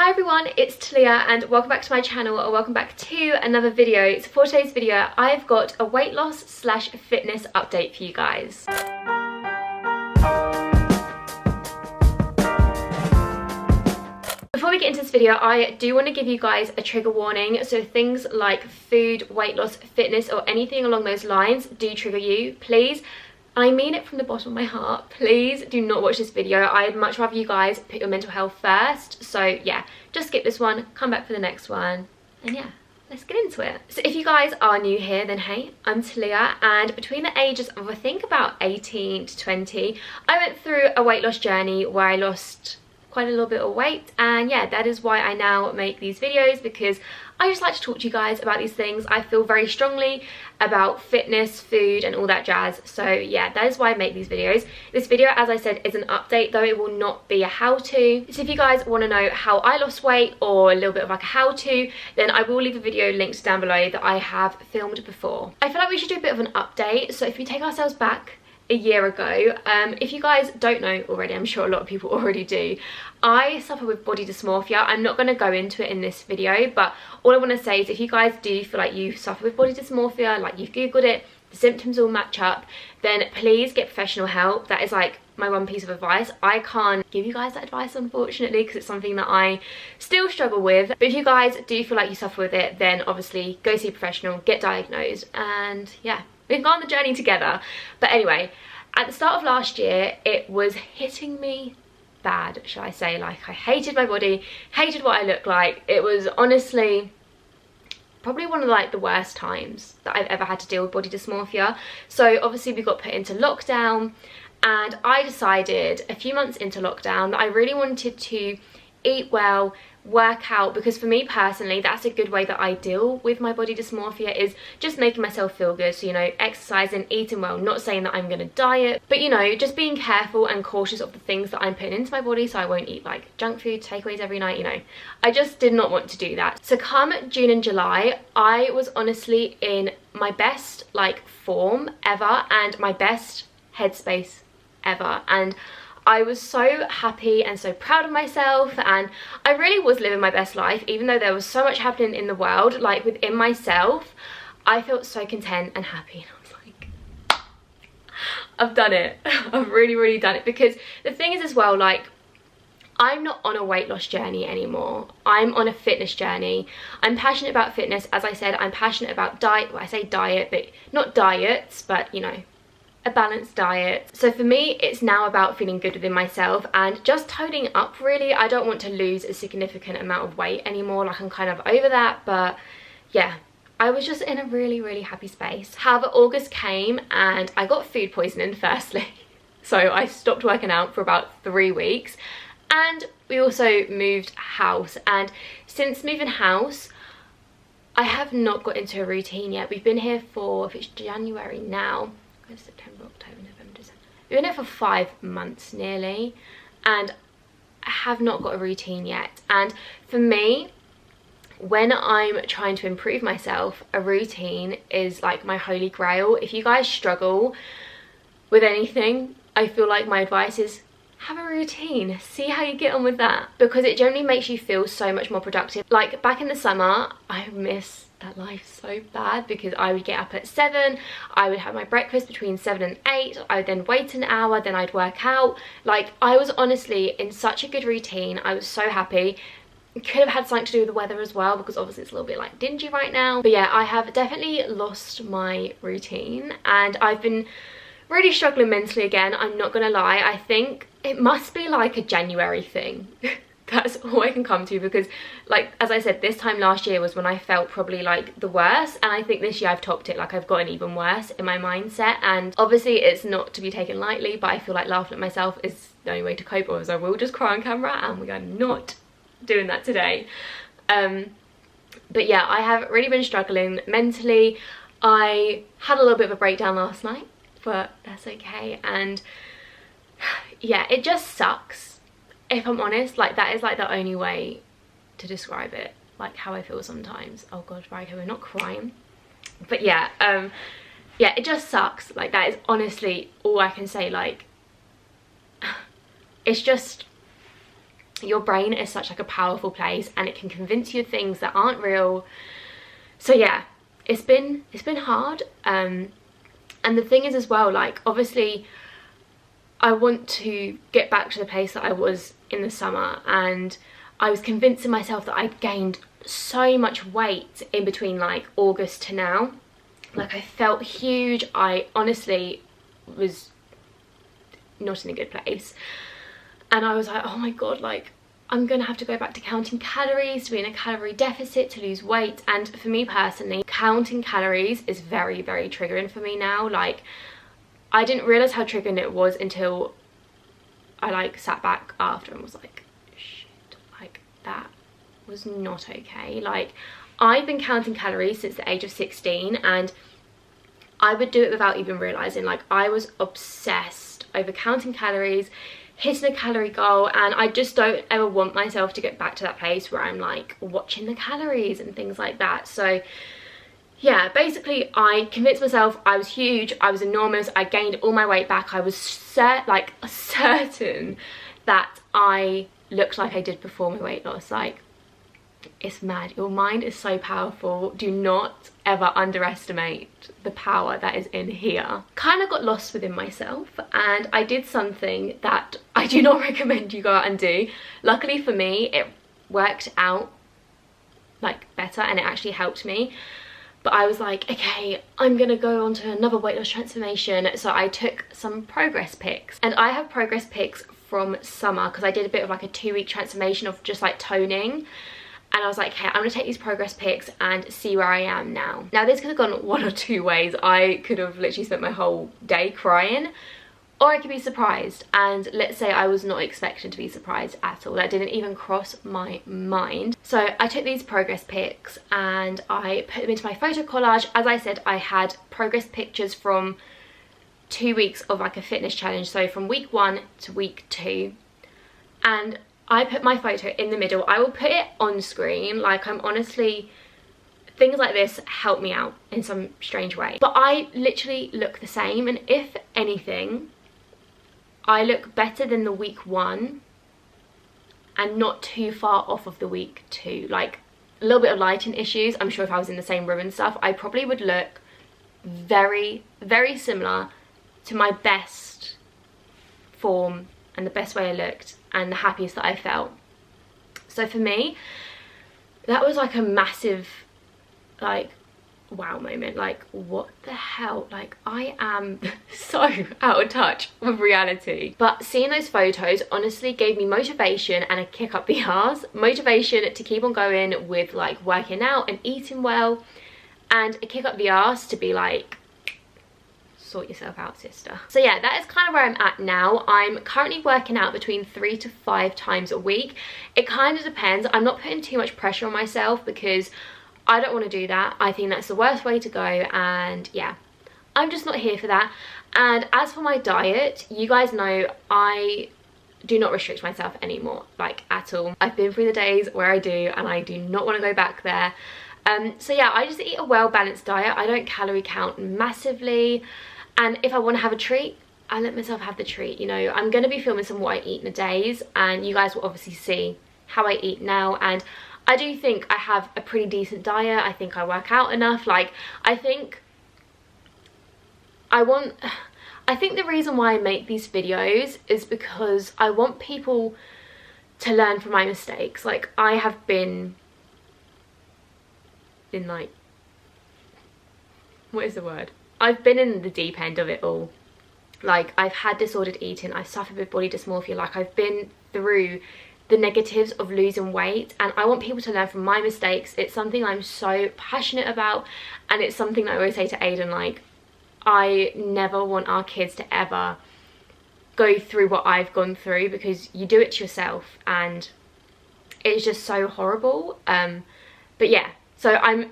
Hi everyone, it's Talia and welcome back to my channel, or welcome back to another video. So for today's video, I've got a weight loss slash fitness update for you guys. Before we get into this video, I do want to give you guys a trigger warning. So things like food, weight loss, fitness, or anything along those lines do trigger you. Please, I mean it from the bottom of my heart, please do not watch this video. I'd much rather you guys put your mental health first. So yeah, just skip this one, come back for the next one, and yeah, let's get into it. So if you guys are new here, then hey, I'm Talia, and between the ages of I think about 18 to 20, I went through a weight loss journey where I lost quite a little bit of weight, and yeah, that is why I now make these videos, because I just like to talk to you guys about these things. I feel very strongly about fitness, food, and all that jazz. So yeah, that is why I make these videos. This video, as I said, is an update, though it will not be a how-to. So if you guys want to know how I lost weight, or a little bit of like a how-to, then I will leave a video linked down below that I have filmed before. I feel like we should do a bit of an update. So if we take ourselves back a year ago, if you guys don't know already, I'm sure a lot of people already do, I suffer with body dysmorphia. I'm not going to go into it in this video, but all I want to say is if you guys do feel like you suffer with body dysmorphia, like you've googled it, the symptoms all match up, then please get professional help. That is like my one piece of advice. I can't give you guys that advice, unfortunately, because it's something that I still struggle with. But if you guys do feel like you suffer with it, then obviously go see a professional, get diagnosed, and yeah, we can go on the journey together. But anyway, at the start of last year, it was hitting me bad, shall I say. Like, I hated my body, hated what I looked like. It was honestly probably one of like the worst times that I've ever had to deal with body dysmorphia. So obviously we got put into lockdown, and I decided a few months into lockdown that I really wanted to eat well, work out, because for me personally, that's a good way that I deal with my body dysmorphia, is just making myself feel good. So, you know, exercising, eating well, not saying that I'm gonna diet, but you know, just being careful and cautious of the things that I'm putting into my body. So I won't eat like junk food, takeaways every night, you know. I just did not want to do that. So come June and July, I was honestly in my best like form ever, and my best headspace ever, and I was so happy and so proud of myself, and I really was living my best life. Even though there was so much happening in the world, like within myself, I felt so content and happy, and I was like, I've done it. I've really done it. Because the thing is as well, like, I'm not on a weight loss journey anymore. I'm on a fitness journey. I'm passionate about fitness. As I said, I'm passionate about diet. Well, I say diet, but not diets, but you know, a balanced diet. So for me, it's now about feeling good within myself and just toning up, really. I don't want to lose a significant amount of weight anymore. Like, I'm kind of over that, but yeah, I was just in a really happy space. However, August came and I got food poisoning firstly. So I stopped working out for about 3 weeks, and we also moved house. And since moving house, I have not got into a routine yet. We've been here for, if it's January now, September, October, November, December. We've been here for 5 months nearly, and I have not got a routine yet. And for me, when I'm trying to improve myself, a routine is like my holy grail. If you guys struggle with anything, I feel like my advice is have a routine, see how you get on with that, because it generally makes you feel so much more productive. Like back in the summer, I miss that life so bad, because I would get up at 7, I would have my breakfast between 7 and 8, I would then wait an hour, then I'd work out. Like, I was honestly in such a good routine. I was so happy. It could have had something to do with the weather as well, because obviously it's a little bit like dingy right now. But yeah, I have definitely lost my routine, and I've been really struggling mentally again. I'm not gonna lie. I think it must be like a January thing. That's all I can come to, because like, as I said, this time last year was when I felt probably like the worst, and I think this year I've topped it. Like, I've gotten even worse in my mindset, and obviously it's not to be taken lightly, but I feel like laughing at myself is the only way to cope, or I will just cry on camera, and we are not doing that today. But yeah, I have really been struggling mentally. I had a little bit of a breakdown last night, but that's okay. And yeah, it just sucks, if I'm honest. Like, that is like the only way to describe it, like how I feel sometimes. Oh god, right, okay, we're not crying. But yeah, yeah, it just sucks. Like, that is honestly all I can say. Like, it's just, your brain is such like a powerful place, and it can convince you of things that aren't real. So yeah, it's been hard. And the thing is as well, like obviously I want to get back to the place that I was in the summer, and I was convincing myself that I'd gained so much weight in between like August to now. Like I felt huge. I honestly was not in a good place, and I was like, oh my god, like I'm gonna have to go back to counting calories, to be in a calorie deficit, to lose weight. And for me personally, counting calories is very, very triggering for me now. Like I didn't realize how triggering it was until I like sat back after and was like, shit, like that was not okay. Like I've been counting calories since the age of 16, and I would do it without even realizing. Like I was obsessed over counting calories, hitting a calorie goal, and I just don't ever want myself to get back to that place where I'm like watching the calories and things like that. So yeah, basically I convinced myself I was huge, I was enormous, I gained all my weight back. I was certain that I looked like I did before my weight loss. Like it's mad. Your mind is so powerful. Do not ever underestimate the power that is in here. Kind of got lost within myself, and I did something that I do not recommend you go out and do. Luckily for me, it worked out like better, and it actually helped me. But I was like, okay, I'm gonna go on to another weight loss transformation. So I took some progress pics, and I have progress pics from summer because I did a bit of like a 2-week transformation of just like toning. And I was like, okay, I'm gonna take these progress pics and see where I am now. Now this could have gone one or two ways. I could have literally spent my whole day crying, or I could be surprised. And let's say I was not expecting to be surprised at all. That didn't even cross my mind. So I took these progress pics and I put them into my photo collage. As I said, I had progress pictures from 2 weeks of like a fitness challenge. So from week 1 to week 2. And I put my photo in the middle. I will put it on screen. Like I'm honestly, things like this help me out in some strange way. But I literally look the same, and if anything, I look better than the week 1 and not too far off of the week 2. Like a little bit of lighting issues. I'm sure if I was in the same room and stuff, I probably would look very, very similar to my best form and the best way I looked and the happiest that I felt. So for me, that was like a massive like wow moment. Like what the hell, like I am so out of touch with reality. But seeing those photos honestly gave me motivation and a kick up the arse. Motivation to keep on going with like working out and eating well, and a kick up the arse to be like, sort yourself out, sister. So yeah, that is kind of where I'm at now. I'm currently working out between 3 to 5 times a week. It kind of depends. I'm not putting too much pressure on myself because I don't want to do that. I think that's the worst way to go, and yeah, I'm just not here for that. And as for my diet, you guys know I do not restrict myself anymore, like at all. I've been through the days where I do, and I do not want to go back there. So yeah, I just eat a well-balanced diet. I don't calorie count massively. And if I want to have a treat, I let myself have the treat. You know, I'm going to be filming some what I eat in a days, and you guys will obviously see how I eat now. And I do think I have a pretty decent diet. I think I work out enough. Like, I think the reason why I make these videos is because I want people to learn from my mistakes. Like, I have been in like, what is the word? I've been in the deep end of it all. Like, I've had disordered eating, I've suffered with body dysmorphia, like I've been through the negatives of losing weight, and I want people to learn from my mistakes. It's something I'm so passionate about, and it's something I always say to Aiden, like, I never want our kids to ever go through what I've gone through, because you do it to yourself and it's just so horrible. But yeah, so I'm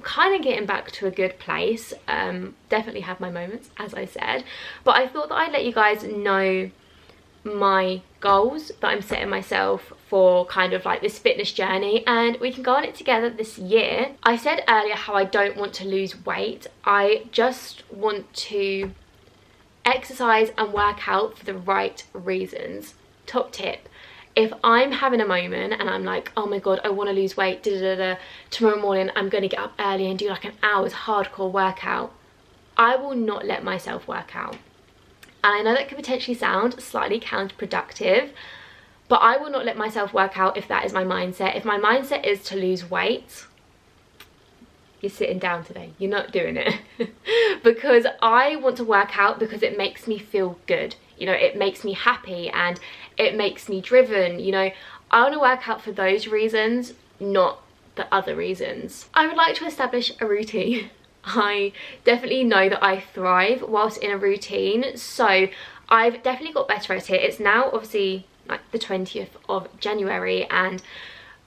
kind of getting back to a good place. Definitely have my moments, as I said, but I thought that I'd let you guys know my goals that I'm setting myself for kind of like this fitness journey, and we can go on it together this year. I said earlier how I don't want to lose weight. I just want to exercise and work out for the right reasons. Top tip: if I'm having a moment and I'm like, oh my god, I want to lose weight, tomorrow morning I'm going to get up early and do like an hour's hardcore workout, I will not let myself work out. And I know that could potentially sound slightly counterproductive, but I will not let myself work out if that is my mindset. If my mindset is to lose weight, you're sitting down today, you're not doing it. Because I want to work out because it makes me feel good, you know, it makes me happy and it makes me driven, you know. I want to work out for those reasons, not the other reasons. I would like to establish a routine. I definitely know that I thrive whilst in a routine, so I've definitely got better at it. It's now obviously like the 20th of January and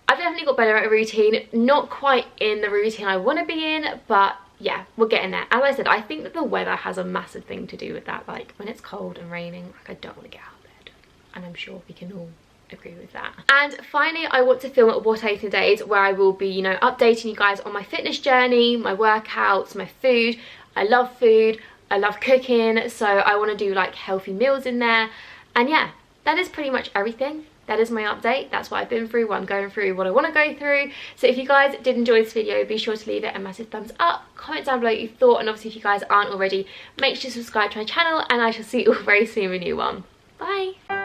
I've definitely got better at a routine. Not quite in the routine I want to be in, but yeah, we're getting there. As I said, I think that the weather has a massive thing to do with that. Like when it's cold and raining, like I don't want to get out of bed, and I'm sure we can all agree with that. And finally, I want to film what I eat in days, where I will be, you know, updating you guys on my fitness journey, my workouts, my food. I love food, I love cooking, so I want to do like healthy meals in there. And yeah, that is pretty much everything. That is my update. That's what I've been through, what I'm going through, what I want to go through. So if you guys did enjoy this video, be sure to leave it a massive thumbs up, comment down below what you thought, and obviously if you guys aren't already, make sure to subscribe to my channel, and I shall see you all very soon with a new one. Bye.